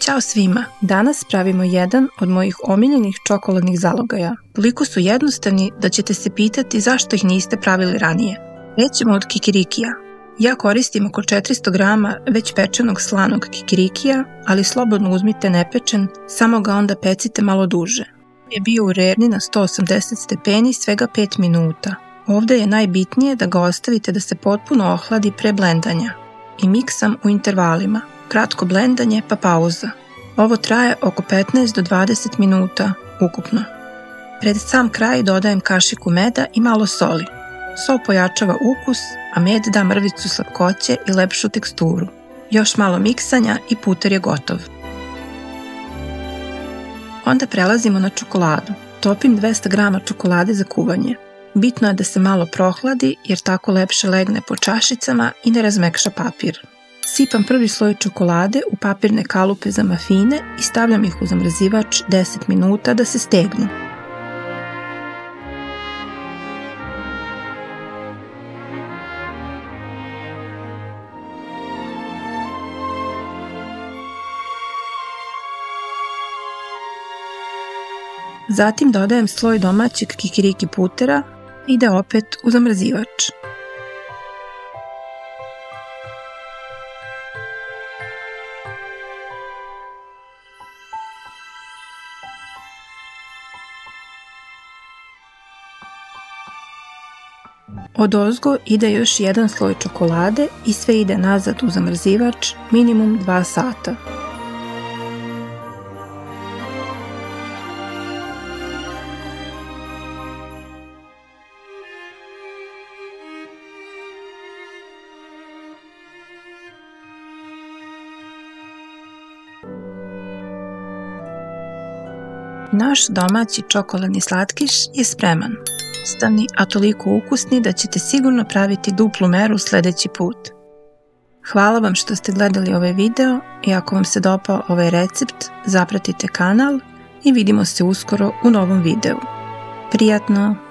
Ćao svima! Danas pravimo jedan od mojih omiljenih čokoladnih zalogaja. Toliko su jednostavni da ćete se pitati zašto ih niste pravili ranije. Krećemo od kikirikija. Ja koristim oko 400 grama već pečenog slanog kikirikija, ali slobodno uzmite nepečen, samo ga onda pecite malo duže. Je bio u rerni na 180 stepeni svega 5 minuta. Ovdje je najbitnije da ga ostavite da se potpuno ohladi pre blendanja. I miksam u intervalima. Kratko blendanje pa pauza. Ovo traje oko 15 do 20 minuta ukupno. Pred sam kraj dodajem kašiku meda i malo soli. Sol pojačava ukus, a med da mrvicu slatkoće i lepšu teksturu. Još malo miksanja i puter je gotov. Onda prelazimo na čokoladu. Topim 200 grama čokolade za kuvanje. Bitno je da se malo prohladi jer tako lepše legne po čašicama i ne razmekša papir. Sipam prvi sloj čokolade u papirne kalupe za mafine i stavljam ih u zamrzivač 10 minuta da se stegnu. Zatim dodajem sloj domaćeg kikiriki putera i ide opet u zamrzivač. Odozgo ide još jedan sloj čokolade i sve ide nazad u zamrzivač minimum 2 sata. Naš domaći čokoladni slatkiš je spreman. Jednostavni, a toliko ukusni da ćete sigurno praviti duplu meru sljedeći put. Hvala vam što ste gledali ovaj video i ako vam se dopao ovaj recept, zapratite kanal i vidimo se uskoro u novom videu. Prijatno!